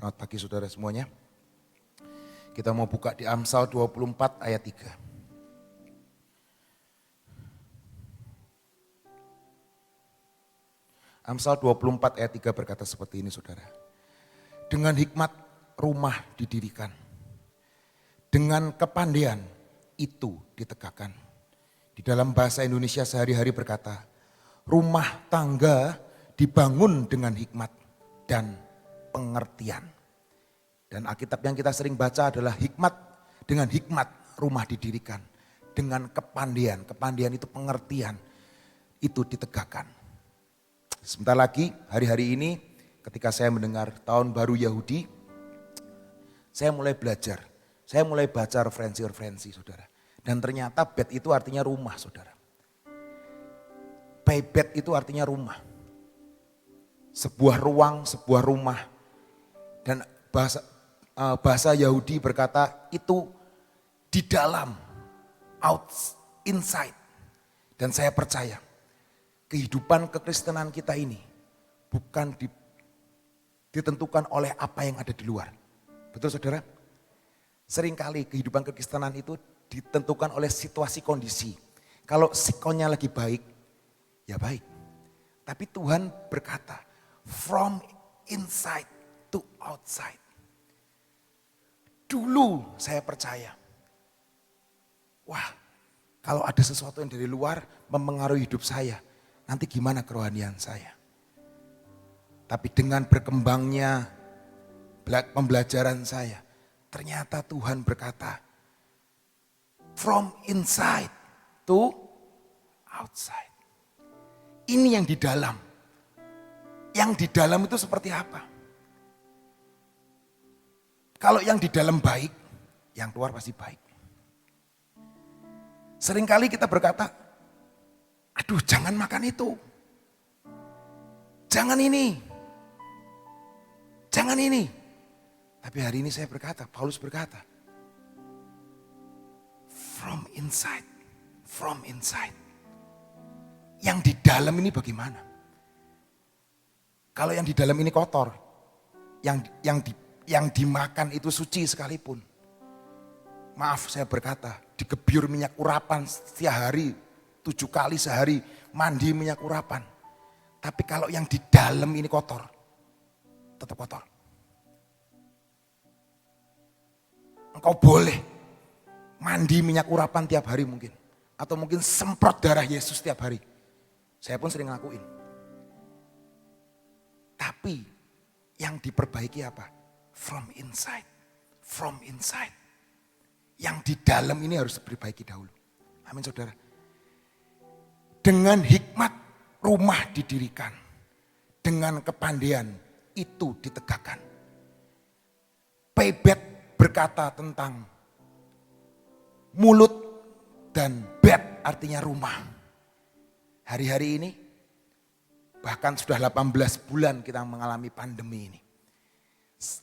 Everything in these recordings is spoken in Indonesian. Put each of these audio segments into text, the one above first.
Selamat pagi saudara semuanya. Kita mau buka di Amsal 24 ayat 3. Amsal 24 ayat 3 berkata seperti ini saudara. Dengan hikmat rumah didirikan. Dengan kepandaian itu ditegakkan. Di dalam bahasa Indonesia sehari-hari berkata, rumah tangga dibangun dengan hikmat dan pengertian. Dan Alkitab yang kita sering baca adalah hikmat, dengan hikmat rumah didirikan. Dengan kepandaian, kepandaian itu pengertian, itu ditegakkan. Sebentar lagi hari-hari ini ketika saya mendengar tahun baru Yahudi, saya mulai belajar, saya mulai baca referensi-referensi saudara. Dan ternyata bet itu artinya rumah saudara. Beit itu artinya rumah. Sebuah ruang, sebuah rumah. Dan bahasa Yahudi berkata itu di dalam, inside. Dan saya percaya kehidupan kekristenan kita ini bukan ditentukan oleh apa yang ada di luar. Betul saudara? Seringkali kehidupan kekristenan itu ditentukan oleh situasi kondisi. Kalau sikonnya lagi baik, ya baik. Tapi Tuhan berkata, from inside to outside. Dulu saya percaya, wah kalau ada sesuatu yang dari luar mempengaruhi hidup saya, nanti gimana kerohanian saya. Tapi dengan berkembangnya pembelajaran saya, ternyata Tuhan berkata, from inside to outside. Ini yang di dalam. Yang di dalam itu seperti apa? Kalau yang di dalam baik, yang keluar pasti baik. Seringkali kita berkata, aduh jangan makan itu. Jangan ini. Jangan ini. Tapi hari ini saya berkata, Paulus berkata, from inside. From inside. Yang di dalam ini bagaimana? Kalau yang di dalam ini kotor, yang dimakan itu suci sekalipun. Maaf saya berkata, digebyur minyak urapan setiap hari, 7 kali sehari mandi minyak urapan. Tapi kalau yang di dalam ini kotor, tetap kotor. Engkau boleh mandi minyak urapan tiap hari mungkin. Atau mungkin semprot darah Yesus tiap hari. Saya pun sering ngelakuin. Tapi yang diperbaiki apa? From inside. From inside. Yang di dalam ini harus diperbaiki dahulu. Amin saudara. Dengan hikmat rumah didirikan. Dengan kepandaian itu ditegakkan. Pebet berkata tentang mulut dan bed artinya rumah. Hari-hari ini bahkan sudah 18 bulan kita mengalami pandemi ini.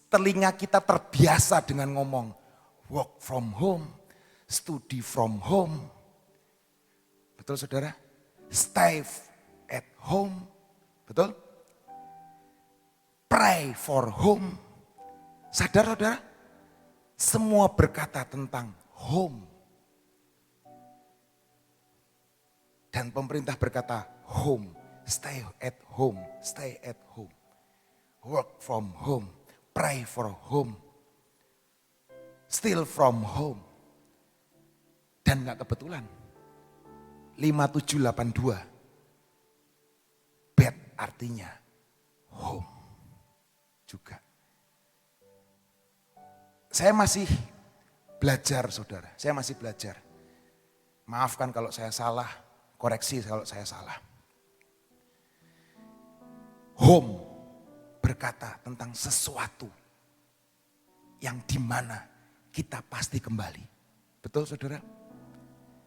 Telinga kita terbiasa dengan ngomong work from home, study from home. Betul saudara? Stay at home. Betul? Pray for home. Sadar saudara? Semua berkata tentang home. Dan pemerintah berkata home. Stay at home. Stay at home. Work from home. Pray for home. Steal from home. Dan gak kebetulan. 5782. Bed artinya home. Juga. Saya masih belajar saudara. Saya masih belajar. Maafkan kalau saya salah. Koreksi kalau saya salah. Home berkata tentang sesuatu yang dimana kita pasti kembali. Betul saudara?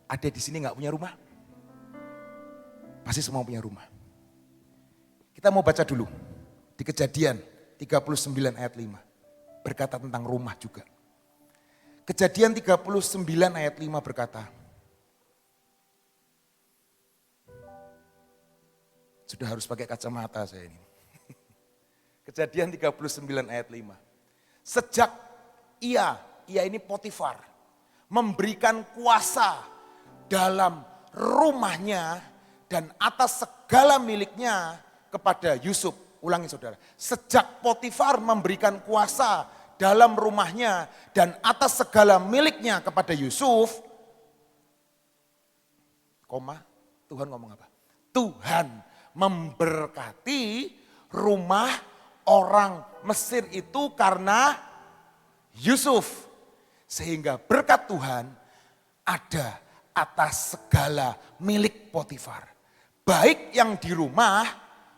Ada di sini gak punya rumah? Pasti semua punya rumah. Kita mau baca dulu. Di Kejadian 39 ayat 5. Berkata tentang rumah juga. Kejadian 39 ayat 5 berkata. Sudah harus pakai kacamata saya ini. Kejadian 39 ayat 5. Sejak ia ini Potifar, memberikan kuasa dalam rumahnya dan atas segala miliknya kepada Yusuf. Ulangi saudara, sejak Potifar memberikan kuasa dalam rumahnya dan atas segala miliknya kepada Yusuf, Tuhan ngomong apa? Tuhan memberkati rumah orang Mesir itu karena Yusuf. Sehingga berkat Tuhan ada atas segala milik Potifar. Baik yang di rumah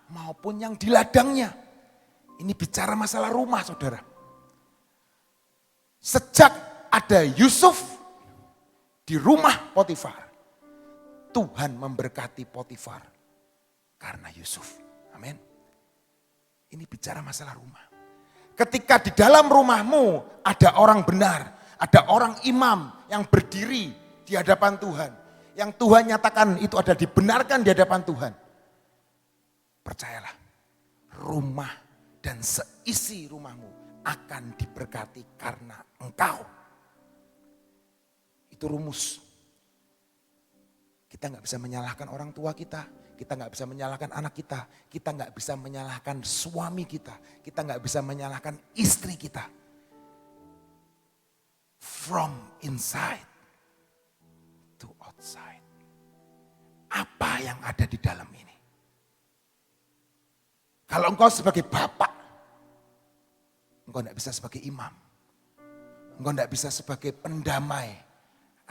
maupun yang di ladangnya. Ini bicara masalah rumah saudara. Sejak ada Yusuf di rumah Potifar, Tuhan memberkati Potifar karena Yusuf. Amin. Ini bicara masalah rumah. Ketika di dalam rumahmu ada orang benar, ada orang imam yang berdiri di hadapan Tuhan, yang Tuhan nyatakan itu adalah dibenarkan di hadapan Tuhan. Percayalah, rumah dan seisi rumahmu akan diberkati karena engkau. Itu rumus. Kita nggak bisa menyalahkan orang tua kita nggak bisa menyalahkan anak kita nggak bisa menyalahkan suami kita nggak bisa menyalahkan istri kita. From inside to outside. Apa yang ada di dalam ini? Kalau engkau sebagai bapak, engkau nggak bisa sebagai imam. Engkau nggak bisa sebagai pendamai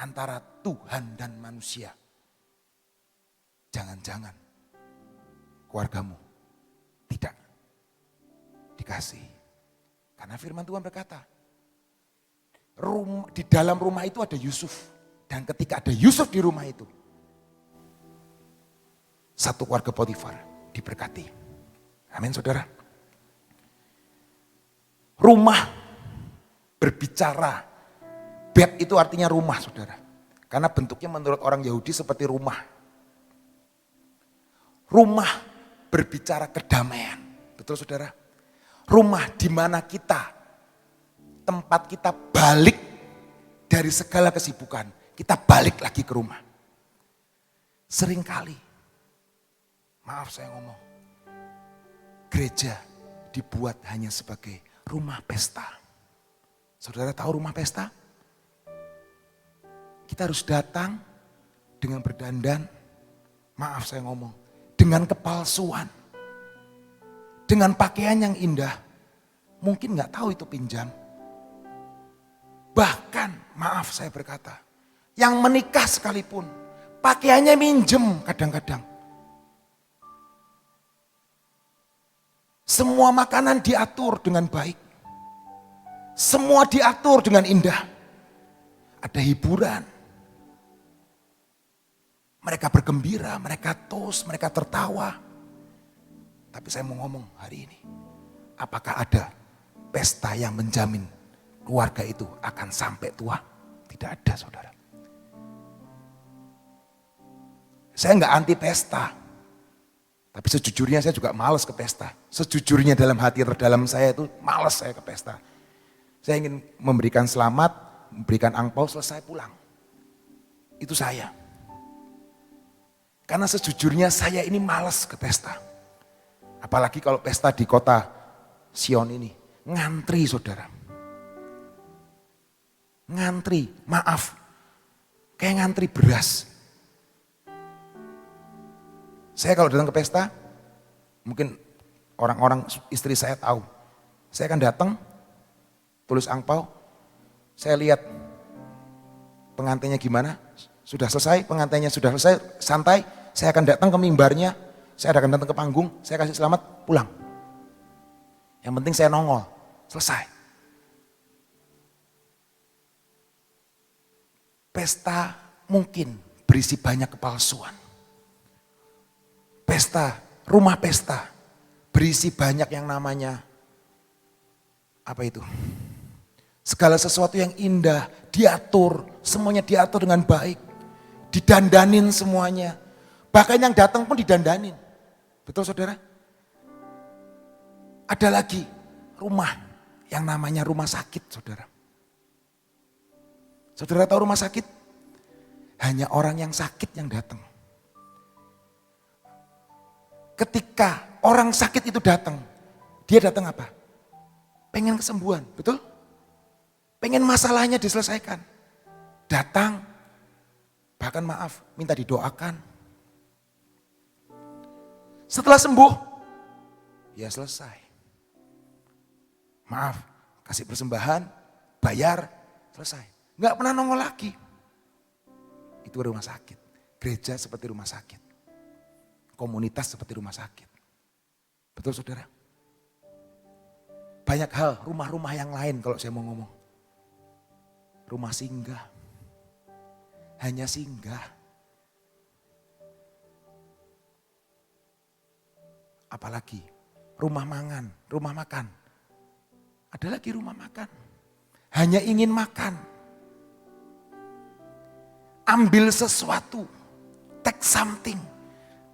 antara Tuhan dan manusia. Jangan-jangan keluargamu tidak dikasih. Karena firman Tuhan berkata, di dalam rumah itu ada Yusuf. Dan ketika ada Yusuf di rumah itu, satu keluarga Potifar diberkati. Amin saudara. Rumah berbicara. Bet itu artinya rumah saudara. Karena bentuknya menurut orang Yahudi seperti rumah. Rumah berbicara kedamaian. Betul saudara? Rumah di mana tempat kita balik dari segala kesibukan. Kita balik lagi ke rumah. Seringkali, maaf saya ngomong, gereja dibuat hanya sebagai rumah pesta. Saudara tahu rumah pesta? Kita harus datang dengan berdandan, maaf saya ngomong, dengan kepalsuan, dengan pakaian yang indah, mungkin gak tahu itu pinjam. Bahkan, maaf saya berkata, yang menikah sekalipun, pakaiannya minjem kadang-kadang. Semua makanan diatur dengan baik. Semua diatur dengan indah. Ada hiburan. Mereka bergembira, mereka toast, mereka tertawa. Tapi saya mau ngomong hari ini, apakah ada pesta yang menjamin keluarga itu akan sampai tua? Tidak ada saudara. Saya enggak anti pesta. Tapi sejujurnya saya juga malas ke pesta. Sejujurnya dalam hati terdalam saya itu malas saya ke pesta. Saya ingin memberikan selamat, memberikan angpau, selesai pulang. Itu saya. Karena sejujurnya saya ini malas ke pesta. Apalagi kalau pesta di kota Sion ini. Ngantri saudara. Ngantri, maaf. Kayak ngantri beras. Saya kalau datang ke pesta, mungkin orang-orang istri saya tahu. Saya akan datang, tulis angpau. Saya lihat pengantinnya gimana. Sudah selesai, pengantinnya sudah selesai, santai. Saya akan datang ke mimbarnya, saya akan datang ke panggung, saya kasih selamat, pulang. Yang penting saya nongol, selesai. Pesta mungkin berisi banyak kepalsuan. Pesta, rumah pesta, berisi banyak yang namanya, apa itu? Segala sesuatu yang indah, diatur, semuanya diatur dengan baik. Didandanin semuanya. Bahkan yang datang pun didandanin. Betul saudara? Ada lagi rumah yang namanya rumah sakit, saudara. Saudara tahu rumah sakit? Hanya orang yang sakit yang datang. Ketika orang sakit itu datang, dia datang apa? Pengen kesembuhan, betul? Pengen masalahnya diselesaikan. Datang, bahkan maaf, minta didoakan. Setelah sembuh, ya selesai. Maaf, kasih persembahan, bayar, selesai. Nggak pernah nongol lagi. Itu rumah sakit. Gereja seperti rumah sakit. Komunitas seperti rumah sakit. Betul saudara? Banyak hal, rumah-rumah yang lain kalau saya mau ngomong. Rumah singgah. Hanya singgah. Apalagi rumah mangan, rumah makan. Ada lagi rumah makan. Hanya ingin makan. Ambil sesuatu. Take something.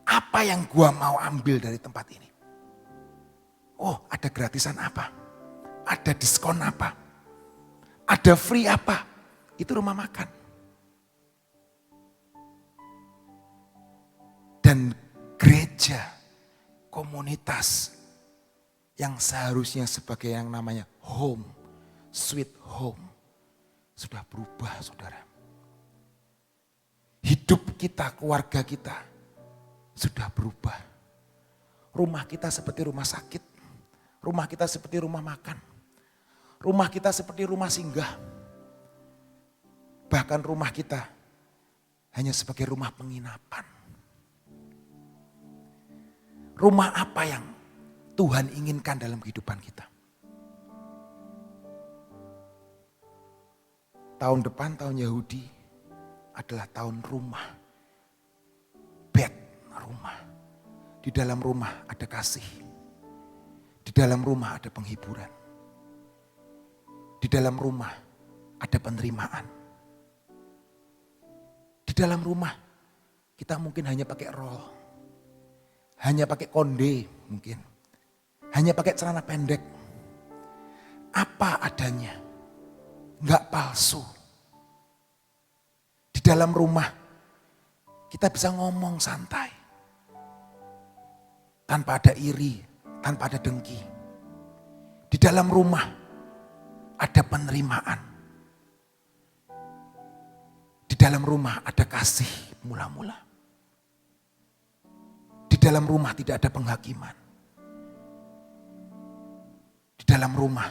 Apa yang gua mau ambil dari tempat ini? Oh, ada gratisan apa? Ada diskon apa? Ada free apa? Itu rumah makan. Dan gereja, komunitas yang seharusnya sebagai yang namanya home, sweet home, sudah berubah saudara. Hidup kita, keluarga kita sudah berubah. Rumah kita seperti rumah sakit, rumah kita seperti rumah makan, rumah kita seperti rumah singgah. Bahkan rumah kita hanya sebagai rumah penginapan. Rumah apa yang Tuhan inginkan dalam kehidupan kita? Tahun depan, tahun Yahudi adalah tahun rumah. Bed, rumah. Di dalam rumah ada kasih. Di dalam rumah ada penghiburan. Di dalam rumah ada penerimaan. Di dalam rumah kita mungkin hanya pakai roll. Hanya pakai konde mungkin. Hanya pakai celana pendek. Apa adanya. Enggak palsu. Di dalam rumah kita bisa ngomong santai. Tanpa ada iri, tanpa ada dengki. Di dalam rumah ada penerimaan. Di dalam rumah ada kasih mula-mula. Di dalam rumah tidak ada penghakiman. Di dalam rumah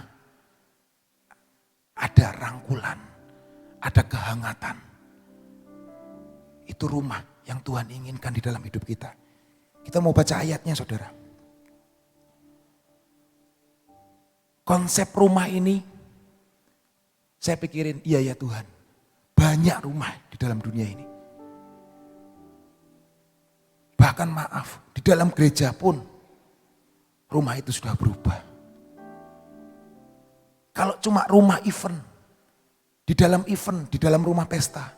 ada rangkulan, ada kehangatan. Itu rumah yang Tuhan inginkan di dalam hidup kita. Kita mau baca ayatnya saudara. Konsep rumah ini saya pikirin, iya ya Tuhan. Banyak rumah di dalam dunia ini. Bahkan maaf, di dalam gereja pun rumah itu sudah berubah. Kalau cuma rumah event, di dalam rumah pesta.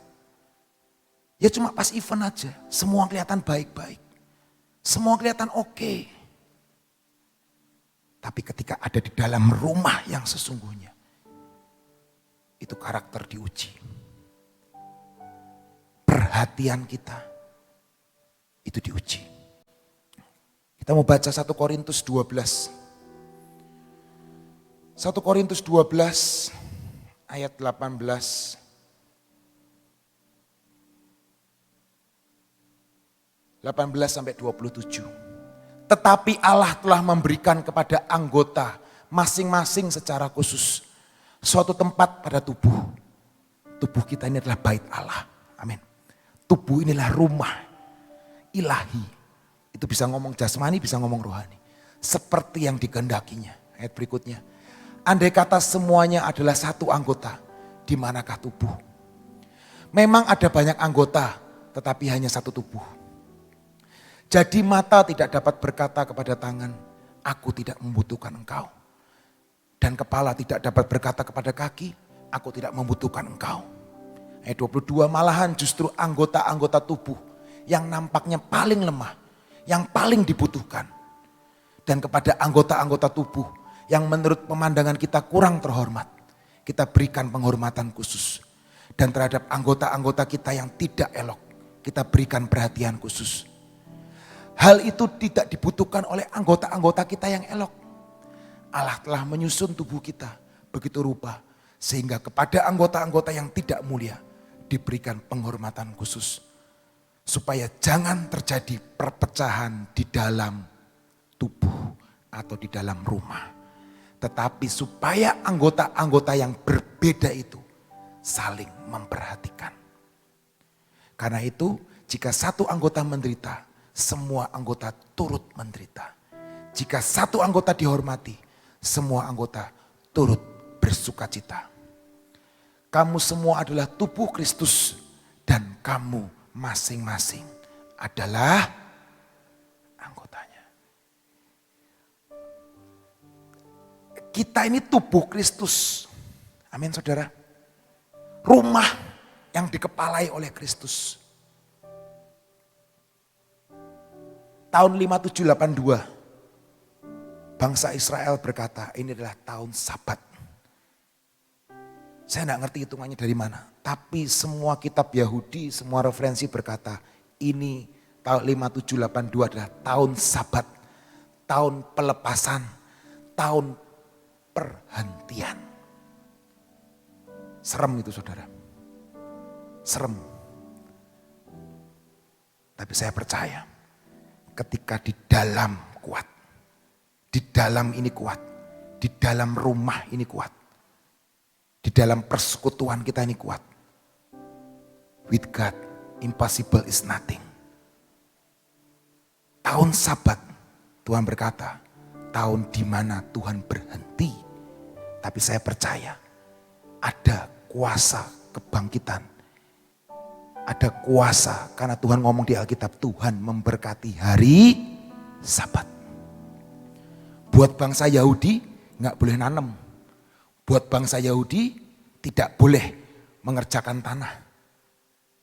Ya cuma pas event aja, semua kelihatan baik-baik. Semua kelihatan oke. Tapi ketika ada di dalam rumah yang sesungguhnya, itu karakter diuji. Perhatian kita, itu diuji. Kita mau baca 1 Korintus 12. 1 Korintus 12 ayat 18. 18 sampai 27. Tetapi Allah telah memberikan kepada anggota masing-masing secara khusus suatu tempat pada tubuh. Tubuh kita ini adalah bait Allah. Amin. Tubuh inilah rumah ilahi. Itu bisa ngomong jasmani, bisa ngomong rohani. Seperti yang dikehendakinya. Ayat berikutnya. Andai kata semuanya adalah satu anggota, di manakah tubuh? Memang ada banyak anggota, tetapi hanya satu tubuh. Jadi mata tidak dapat berkata kepada tangan, aku tidak membutuhkan engkau. Dan kepala tidak dapat berkata kepada kaki, aku tidak membutuhkan engkau. Ayat 22, malahan justru anggota-anggota tubuh yang nampaknya paling lemah, yang paling dibutuhkan. Dan kepada anggota-anggota tubuh yang menurut pemandangan kita kurang terhormat, kita berikan penghormatan khusus. Dan terhadap anggota-anggota kita yang tidak elok, kita berikan perhatian khusus. Hal itu tidak dibutuhkan oleh anggota-anggota kita yang elok. Allah telah menyusun tubuh kita begitu rupa, sehingga kepada anggota-anggota yang tidak mulia diberikan penghormatan khusus. Supaya jangan terjadi perpecahan di dalam tubuh atau di dalam rumah. Tetapi supaya anggota-anggota yang berbeda itu saling memperhatikan. Karena itu jika satu anggota menderita, semua anggota turut menderita. Jika satu anggota dihormati, semua anggota turut bersukacita. Kamu semua adalah tubuh Kristus dan kamu masing-masing adalah anggotanya. Kita ini tubuh Kristus. Amin saudara. Rumah yang dikepalai oleh Kristus. Tahun 5782, bangsa Israel berkata, ini adalah tahun Sabat. Saya tidak ngerti hitungannya dari mana. Tapi semua kitab Yahudi, semua referensi berkata, ini tahun 5782 adalah tahun Sabat. Tahun pelepasan, tahun perhentian. Serem itu saudara. Serem. Tapi saya percaya ketika di dalam kuat. Di dalam ini kuat. Di dalam rumah ini kuat. Di dalam persekutuan kita ini kuat. With God, impossible is nothing. Tahun Sabat, Tuhan berkata, tahun di mana Tuhan berhenti. Tapi saya percaya, ada kuasa kebangkitan. Ada kuasa, karena Tuhan ngomong di Alkitab, Tuhan memberkati hari Sabat. Buat bangsa Yahudi, gak boleh nanam. Buat bangsa Yahudi tidak boleh mengerjakan tanah.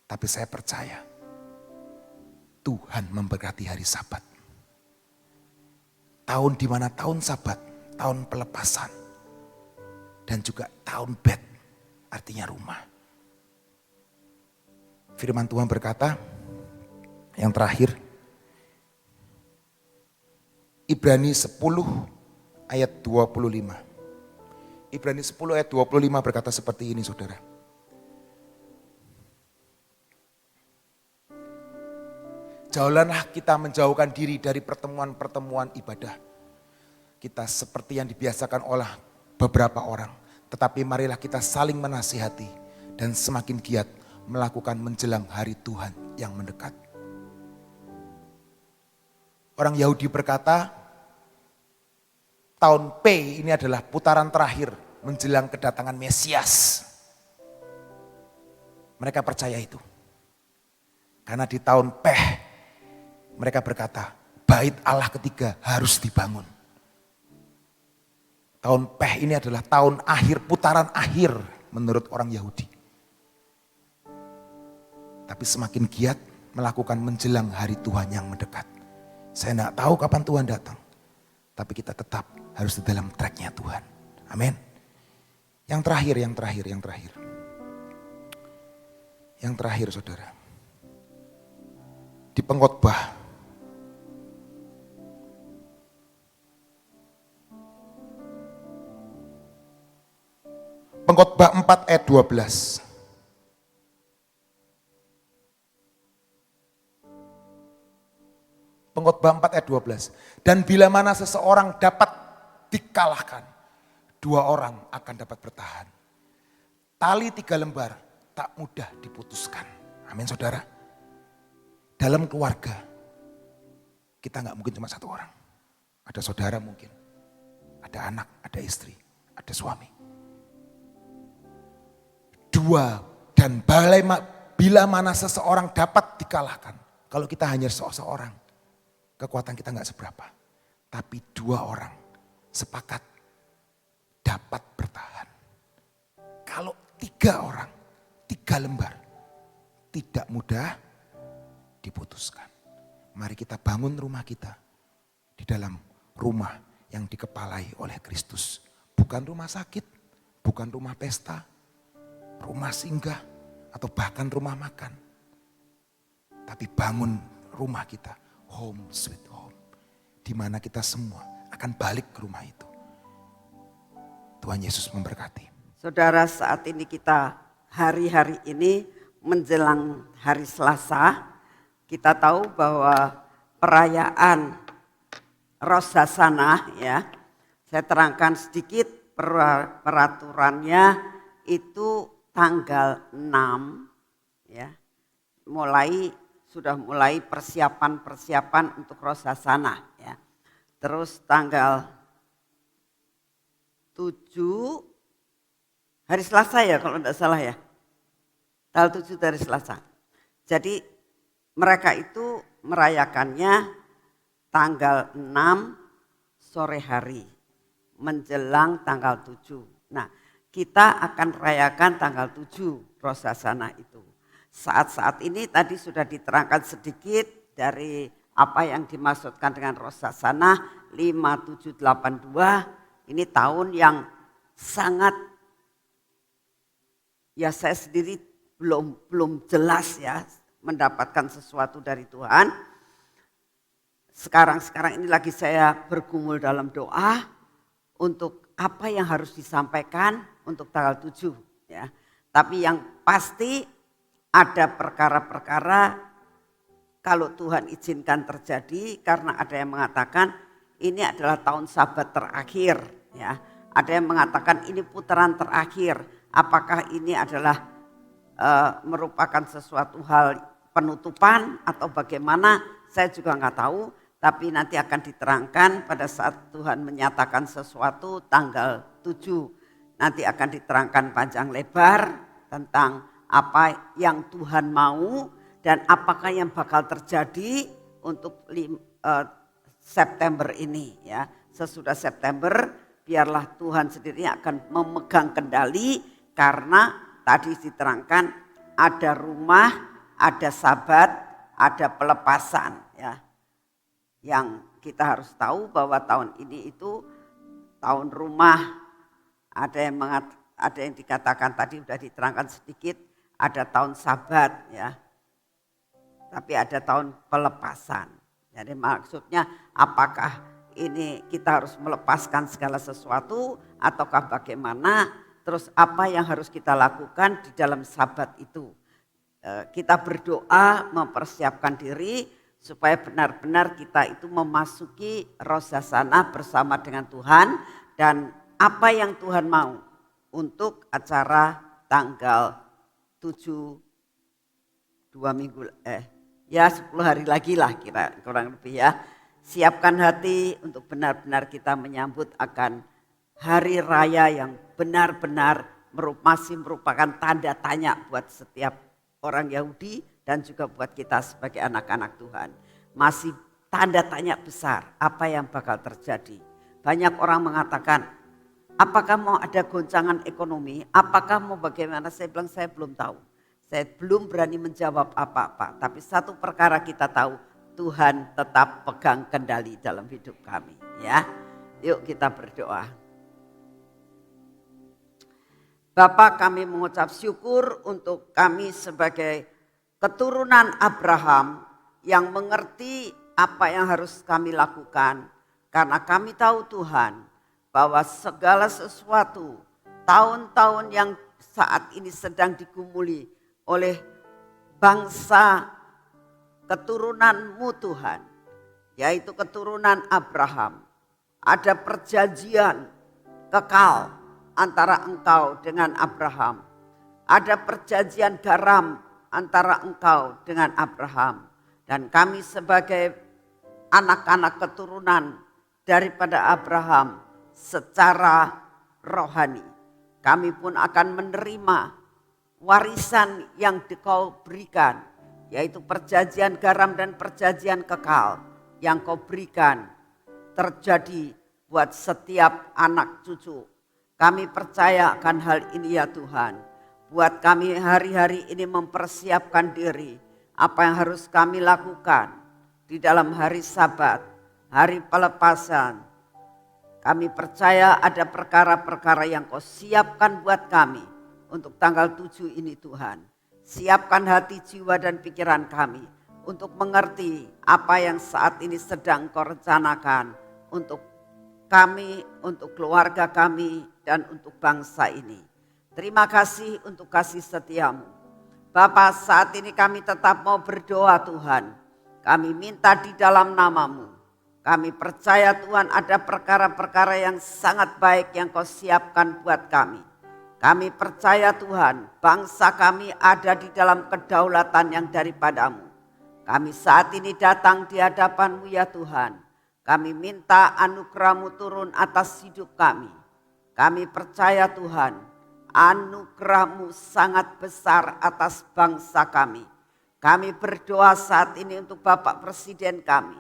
Tapi saya percaya Tuhan memberkati hari Sabat. Tahun di mana tahun Sabat, tahun pelepasan. Dan juga tahun Bet, artinya rumah. Firman Tuhan berkata, yang terakhir, Ibrani 10 ayat 25. Ibrani 10 ayat 25 berkata seperti ini saudara. Jauhlah kita menjauhkan diri dari pertemuan-pertemuan ibadah. Kita seperti yang dibiasakan oleh beberapa orang. Tetapi marilah kita saling menasihati dan semakin giat melakukan menjelang hari Tuhan yang mendekat. Orang Yahudi berkata, tahun P ini adalah putaran terakhir menjelang kedatangan Mesias. Mereka percaya itu. Karena di tahun P mereka berkata, bait Allah ketiga harus dibangun. Tahun P ini adalah tahun akhir, putaran akhir menurut orang Yahudi. Tapi semakin giat melakukan menjelang hari Tuhan yang mendekat. Saya tidak tahu kapan Tuhan datang. Tapi kita tetap harus di dalam tracknya Tuhan. Amin. Yang terakhir. Yang terakhir saudara. Di Pengkhotbah. Pengkhotbah 4 ayat 12. Pengkhotbah 4 ayat 12. Dan bila mana seseorang dapat dikalahkan, 2 orang akan dapat bertahan. Tali 3 lembar tak mudah diputuskan. Amin saudara. Dalam keluarga, kita gak mungkin cuma 1 orang. Ada saudara mungkin, ada anak, ada istri, ada suami. 2, dan bila mana seseorang dapat dikalahkan. Kalau kita hanya seorang, kekuatan kita gak seberapa. Tapi 2 orang sepakat dapat bertahan. Kalau 3 orang, 3 lembar, tidak mudah diputuskan. Mari kita bangun rumah kita di dalam rumah yang dikepalai oleh Kristus. Bukan rumah sakit, bukan rumah pesta, rumah singgah, atau bahkan rumah makan. Tapi bangun rumah kita, home sweet home. Di mana kita semua akan balik ke rumah itu. Tuhan Yesus memberkati. Saudara, saat ini kita hari-hari ini menjelang hari Selasa, kita tahu bahwa perayaan Rosh Hashanah, ya, saya terangkan sedikit peraturannya itu tanggal 6, ya, sudah mulai persiapan untuk Rosh Hashanah, ya. Terus tanggal 7 hari Selasa ya kalau tidak salah ya. Tanggal 7 dari Selasa. Jadi mereka itu merayakannya tanggal 6 sore hari menjelang tanggal 7. Nah, kita akan rayakan tanggal 7 Rosh Hashanah itu. Saat-saat ini tadi sudah diterangkan sedikit dari apa yang dimaksudkan dengan Rosh Hashanah 5782. Ini tahun yang sangat, ya saya sendiri belum jelas ya mendapatkan sesuatu dari Tuhan. Sekarang ini lagi saya bergumul dalam doa untuk apa yang harus disampaikan untuk tanggal 7 ya. Tapi yang pasti ada perkara-perkara kalau Tuhan izinkan terjadi, karena ada yang mengatakan ini adalah tahun Sabat terakhir ya. Ada yang mengatakan ini putaran terakhir. Apakah ini adalah merupakan sesuatu hal penutupan atau bagaimana? Saya juga nggak tahu. Tapi nanti akan diterangkan pada saat Tuhan menyatakan sesuatu tanggal 7. Nanti akan diterangkan panjang lebar tentang apa yang Tuhan mau dan apakah yang bakal terjadi untuk September ini ya. Sesudah September biarlah Tuhan sendiri akan memegang kendali, karena tadi diterangkan ada rumah, ada Sabat, ada pelepasan ya. Yang kita harus tahu bahwa tahun ini itu tahun rumah. Ada yang dikatakan tadi sudah diterangkan sedikit, ada tahun Sabat ya. Tapi ada tahun pelepasan. Jadi maksudnya apakah ini kita harus melepaskan segala sesuatu ataukah bagaimana? Terus apa yang harus kita lakukan di dalam Sabat itu? Kita berdoa mempersiapkan diri supaya benar-benar kita itu memasuki Rosh Hashanah bersama dengan Tuhan, dan apa yang Tuhan mau untuk acara tanggal 7 10 hari lagi lah kurang lebih ya. Siapkan hati untuk benar-benar kita menyambut akan hari raya yang benar-benar masih merupakan tanda tanya buat setiap orang Yahudi dan juga buat kita sebagai anak-anak Tuhan. Masih tanda tanya besar apa yang bakal terjadi. Banyak orang mengatakan, apakah mau ada goncangan ekonomi? Apakah mau bagaimana? Saya bilang saya belum tahu. Saya belum berani menjawab apa-apa. Tapi satu perkara kita tahu, Tuhan tetap pegang kendali dalam hidup kami. Ya, yuk kita berdoa. Bapa, kami mengucap syukur untuk kami sebagai keturunan Abraham yang mengerti apa yang harus kami lakukan. Karena kami tahu Tuhan bahwa segala sesuatu tahun-tahun yang saat ini sedang digumuli oleh bangsa keturunanmu Tuhan, yaitu keturunan Abraham. Ada perjanjian kekal antara engkau dengan Abraham. Ada perjanjian garam antara engkau dengan Abraham. Dan kami sebagai anak-anak keturunan daripada Abraham secara rohani, kami pun akan menerima warisan yang kau berikan, yaitu perjanjian garam dan perjanjian kekal yang kau berikan terjadi buat setiap anak cucu. Kami percaya akan hal ini ya Tuhan. Buat kami hari-hari ini mempersiapkan diri. Apa yang harus kami lakukan di dalam hari Sabat, hari pelepasan, Kami percaya ada perkara-perkara yang Kau siapkan buat kami untuk tanggal 7 ini Tuhan. Siapkan hati, jiwa dan pikiran kami untuk mengerti apa yang saat ini sedang Kau rencanakan untuk kami, untuk keluarga kami, dan untuk bangsa ini. Terima kasih untuk kasih setiamu. Bapa, saat ini kami tetap mau berdoa Tuhan. Kami minta di dalam namamu. Kami percaya Tuhan ada perkara-perkara yang sangat baik yang Kau siapkan buat kami. Kami percaya Tuhan, bangsa kami ada di dalam kedaulatan yang daripadamu. Kami saat ini datang di hadapan-Mu ya Tuhan. Kami minta anugerah-Mu turun atas hidup kami. Kami percaya Tuhan, anugerah-Mu sangat besar atas bangsa kami. Kami berdoa saat ini untuk Bapak Presiden kami.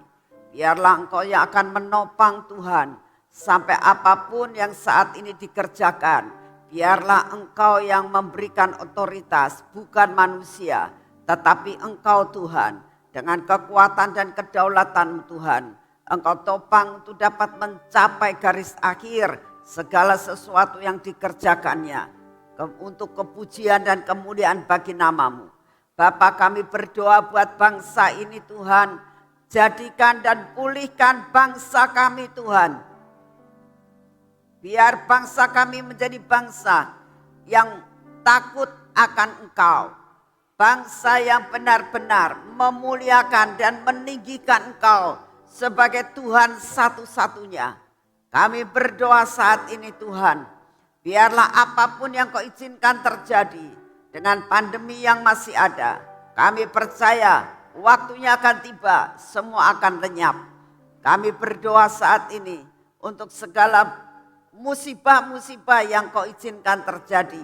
Biarlah Engkau yang akan menopang Tuhan sampai apapun yang saat ini dikerjakan. Biarlah Engkau yang memberikan otoritas, bukan manusia, tetapi Engkau Tuhan. Dengan kekuatan dan kedaulatan Tuhan, Engkau topang untuk dapat mencapai garis akhir segala sesuatu yang dikerjakannya. Untuk kepujian dan kemuliaan bagi namamu. Bapa, kami berdoa buat bangsa ini Tuhan. Jadikan dan pulihkan bangsa kami Tuhan. Biar bangsa kami menjadi bangsa yang takut akan Engkau. Bangsa yang benar-benar memuliakan dan meninggikan Engkau sebagai Tuhan satu-satunya. Kami berdoa saat ini Tuhan. Biarlah apapun yang Kau izinkan terjadi dengan pandemi yang masih ada. Kami percaya waktunya akan tiba, semua akan lenyap. Kami berdoa saat ini untuk segala musibah-musibah yang Kau izinkan terjadi.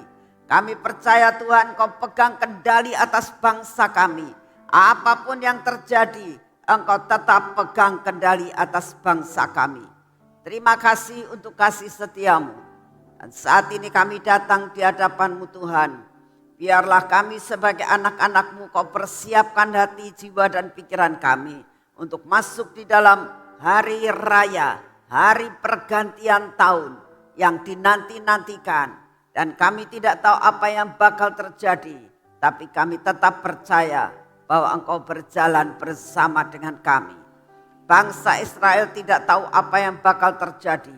Kami percaya Tuhan Kau pegang kendali atas bangsa kami. Apapun yang terjadi, Engkau tetap pegang kendali atas bangsa kami. Terima kasih untuk kasih setiamu. Dan saat ini kami datang di hadapan-Mu Tuhan. Biarlah kami sebagai anak-anak-Mu Kau persiapkan hati, jiwa dan pikiran kami untuk masuk di dalam hari raya, hari pergantian tahun yang dinanti-nantikan. Dan kami tidak tahu apa yang bakal terjadi, tapi kami tetap percaya bahwa Engkau berjalan bersama dengan kami. Bangsa Israel tidak tahu apa yang bakal terjadi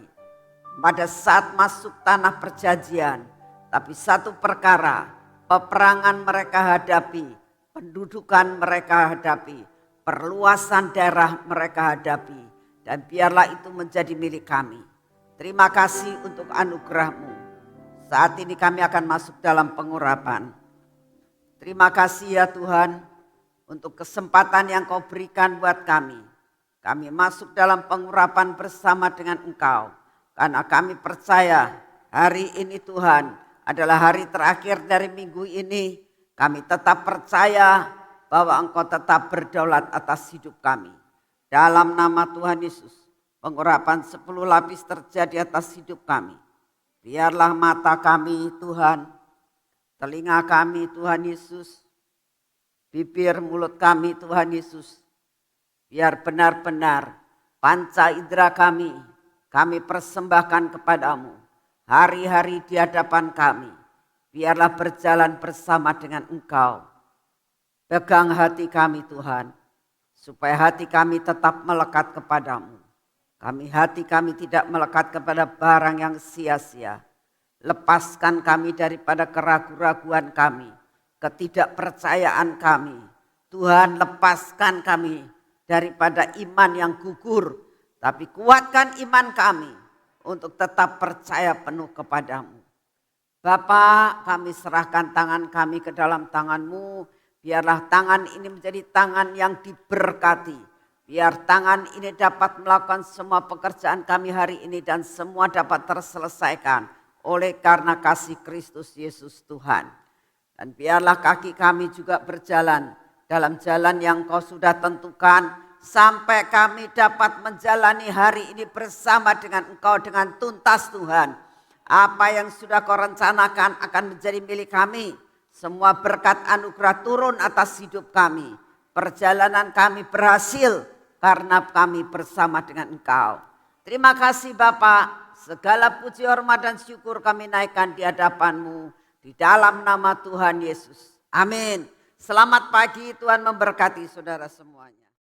pada saat masuk tanah perjanjian, tapi satu perkara, peperangan mereka hadapi, pendudukan mereka hadapi, perluasan daerah mereka hadapi. Dan biarlah itu menjadi milik kami. Terima kasih untuk anugerah-Mu. Saat ini kami akan masuk dalam pengurapan. Terima kasih ya Tuhan untuk kesempatan yang Kau berikan buat kami. Kami masuk dalam pengurapan bersama dengan Engkau. Karena kami percaya hari ini Tuhan adalah hari terakhir dari minggu ini. Kami tetap percaya bahwa Engkau tetap berdaulat atas hidup kami. Dalam nama Tuhan Yesus, pengurapan 10 lapis terjadi atas hidup kami. Biarlah mata kami Tuhan, telinga kami Tuhan Yesus, bibir mulut kami Tuhan Yesus. Biar benar-benar panca indera kami persembahkan kepadamu. Hari-hari di hadapan kami, biarlah berjalan bersama dengan Engkau. Pegang hati kami Tuhan, supaya hati kami tetap melekat kepadamu. Hati kami tidak melekat kepada barang yang sia-sia. Lepaskan kami daripada keraguan-raguan kami, ketidakpercayaan kami. Tuhan, lepaskan kami daripada iman yang gugur, tapi kuatkan iman kami untuk tetap percaya penuh kepadamu. Bapa, kami serahkan tangan kami ke dalam tangan-Mu. Biarlah tangan ini menjadi tangan yang diberkati. Biar tangan ini dapat melakukan semua pekerjaan kami hari ini dan semua dapat terselesaikan oleh karena kasih Kristus Yesus Tuhan. Dan biarlah kaki kami juga berjalan dalam jalan yang Kau sudah tentukan. Sampai kami dapat menjalani hari ini bersama dengan Engkau dengan tuntas Tuhan. Apa yang sudah Kau rencanakan akan menjadi milik kami. Semua berkat anugerah turun atas hidup kami. Perjalanan kami berhasil karena kami bersama dengan Engkau. Terima kasih Bapak, segala puji hormat dan syukur kami naikkan di hadapan-Mu di dalam nama Tuhan Yesus. Amin. Selamat pagi, Tuhan memberkati saudara semuanya.